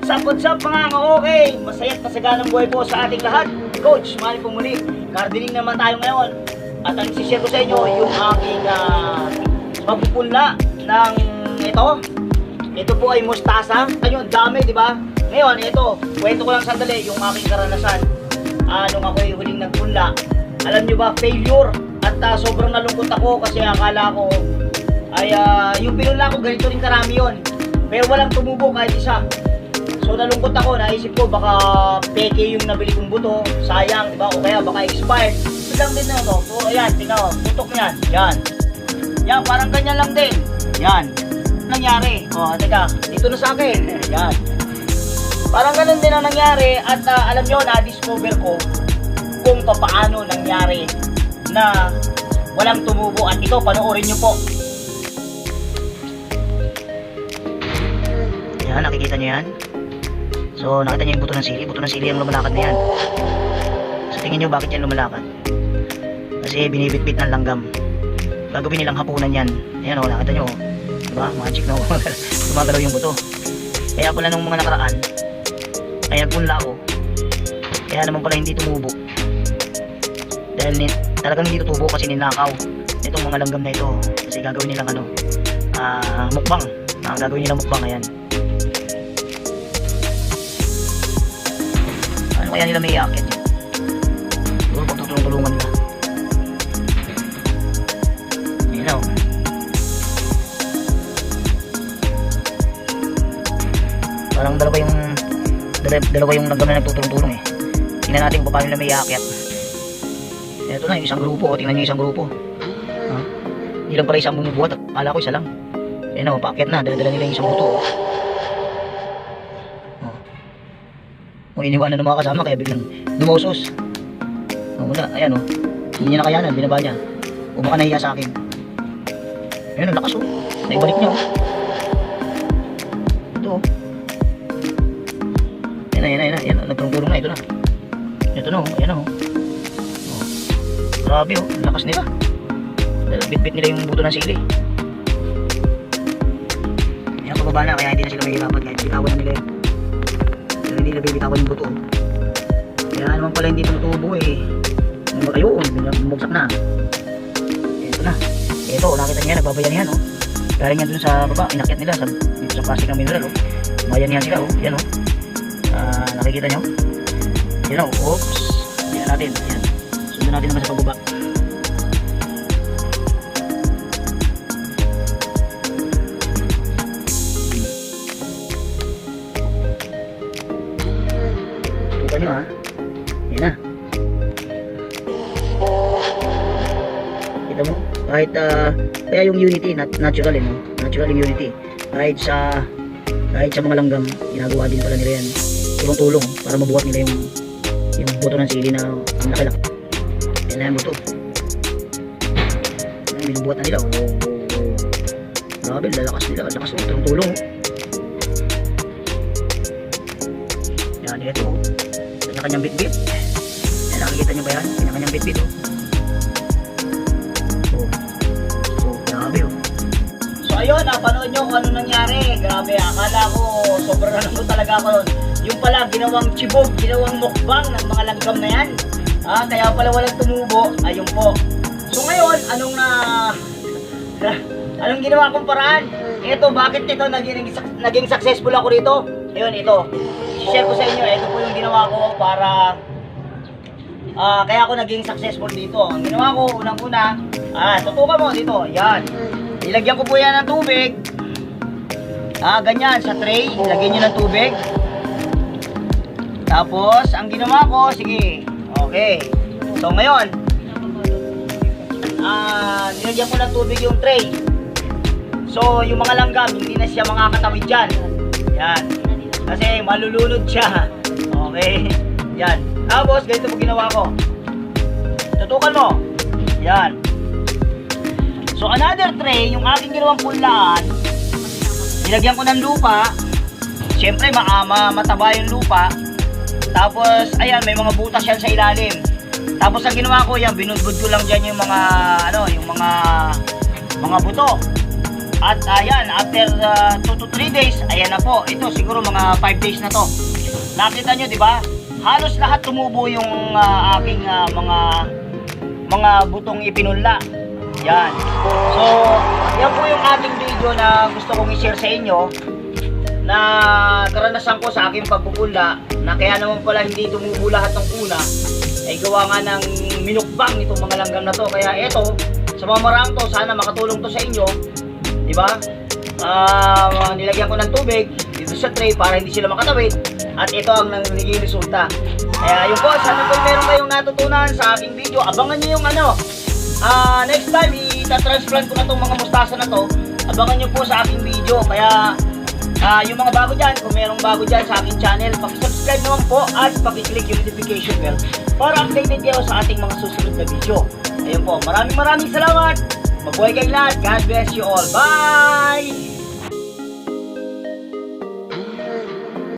What's up mga ka-okay? Masaya't masaganang buhay po sa ating lahat. Coach, mali po muli. Gardening naman tayo ngayon. At ang isi-share ko sa inyo yung aking magpupunla ng ito. Ito po ay mustasa. Ayun, dami, di ba? Ngayon, ito, kwento ko lang sandali yung aking karanasan. Nung ako'y huling nagpunla. Alam nyo ba, failure. At sobrang nalungkot ako kasi akala ko ay yung pinunla ko ganito rin karami yun. Pero walang tumubo kahit isa. So nalungkot ako, naisip ko baka peke yung nabili kong buto, sayang, diba? O kaya baka expired. Ito lang din na ito. So ayan, tingnan mo, putok mo yan. Yan. Yan, parang ganyan lang din. Yan. Nangyari. O, teka, dito na sa akin. Yan. Parang ganun din ang nangyari at alam nyo, na-discover ko kung paano nangyari na walang tumubo. At ito, panoorin nyo po. Yan, nakikita nyo yan? So, nakita nyo yung buto ng sili. Buto ng sili ang lumalakad na yan. So, tingin nyo bakit yan lumalakad? Kasi binibitbit ng langgam. Gagawin nilang hapunan yan. Ayan o, nakita nyo. Diba? Magic na o. Tumagalaw yung buto. Kaya pala nung mga nakaraan, kaya nagpunla ako. Kaya naman pala hindi tumubo. Dahil talagang hindi tutubo kasi ninakaw itong mga langgam na ito. Kasi gagawin nilang mukbang. Gagawin nilang mukbang, ayan. Kaya nila may iakit. Siguro pagtutulong-tulungan nila. Ayan o. Parang dalawa yung langgam na nagtutulong-tulong eh. Tingnan natin kung paano nila may iakit. Ito na yung isang grupo. Tingnan nyo yung isang grupo. Hindi lang pala isang bumubuhat. Akala ko isa lang. Ayan o, paakyat na. Dala-dala nila yung isang buto. Kung iniwanan ng mga kasama kaya biglang dumausos. Wala, ayan o. Hindi niya nakayanan, binaba niya. O baka nahiya sa akin. Ayan o, lakas o. Naibalik niya o. Ito o. Ayan o, nagtulong na, ito na. Ito na o, ayan o. Grabe o, lakas nila. Bit-bit nila yung buto ng sili. Ayan, pababa na, kaya hindi na sila mahirapan kahit bitawan na nila yun. Hindi na bibitawan yung buto. Kaya naman pala hindi tumutubo eh. Ayun, bumagsak na. Ito na. Ito, nakita niya, nagbabayan yan oh. Galing yan dun sa baba, inakyat nila dito sa plastic ng mineral oh. Bayan yan sila oh, yan oh. Nakikita nyo? Yan oh, oops. Yan natin, yan. Sundan natin naman sa pagbaba. Nyo ha. Yan na. Kita mo? Kahit kaya yung unity natural no? Natural yung unity. Kahit sa mga langgam, ginagawa din pala nila yan. Tulong-tulong para mabuhat nila yung buto ng sili na ang nakilak. Yan na yung buto. Yan, binubuhat na nila. Oh. Grabe, lalakas nila. Lakas oh. Tulong-tulong oh. Yan, ito oh. Kanyang bit-bit. Ayan, nakikita nyo ba yan? Kanyang bit-bit oh. Grabe oh. So ayun, panood nyo kung ano nangyari. Grabe, akala ko sobrang nalungkot talaga ako nun. Yung pala, ginawang chibog, ginawang mukbang ng mga langgam na yan. Kaya pala walang tumubo. Ayun po. So ngayon, anong ginawa kong paraan? Ito, bakit ito naging successful ako rito? Ayun, ito. I-share ko sa inyo, ito po yung ginawa ko para kaya ako naging successful dito. Ang ginawa ko, unang-una, tutukan mo dito, yan. Ilagyan ko po yan ng tubig. Ganyan, sa tray, ilagyan nyo ng tubig. Tapos, ang ginawa ko, sige, okay. So, ngayon, nilagyan ko ng tubig yung tray. So, yung mga langgam, hindi na siya makakatawid dyan. Yan. Kasi malulunod siya. Okay. Yan. Tapos ganito po ginawa ko. Tutukan mo. Yan. So another tray, yung aking ginawang punlaan, nilagyan ko ng lupa. Siyempre mataba yung lupa. Tapos ayan, may mga butas yan sa ilalim. Tapos ang ginawa ko yan, binudbud ko lang dyan yung mga yung mga buto. At ayan, after 2 to 3 days, ayan na po. Ito siguro mga 5 days na to. Nakita nyo, di ba? Halos lahat tumubo yung aking mga butong ipinunla. Yan. So, yan po yung ating video na gusto kong i-share sa inyo na karanasan ko sa aking pagpupula na kaya naman pala hindi tumubo lahat ng una ay gawa nga ng minukbang itong mga langgam na to. Kaya eto, sa mga marang to, sana makatulong to sa inyo. Diba? Nilagyan ko ng tubig dito sa tray para hindi sila makatawid. At ito ang nagiging resulta. Kaya yun po, sana po meron kayong natutunan sa aking video. Abangan nyo yung next time, itatransplant ko na itong mga mustasa na to. Abangan nyo po sa aking video. Kaya yung mga bago dyan, kung merong bago dyan sa aking channel, pakisubscribe naman po at pakiclick yung notification bell para updated kayo sa ating mga susunod na video. Ayun po, maraming salamat. Mabuhay kayong lahat. God bless you all. Bye!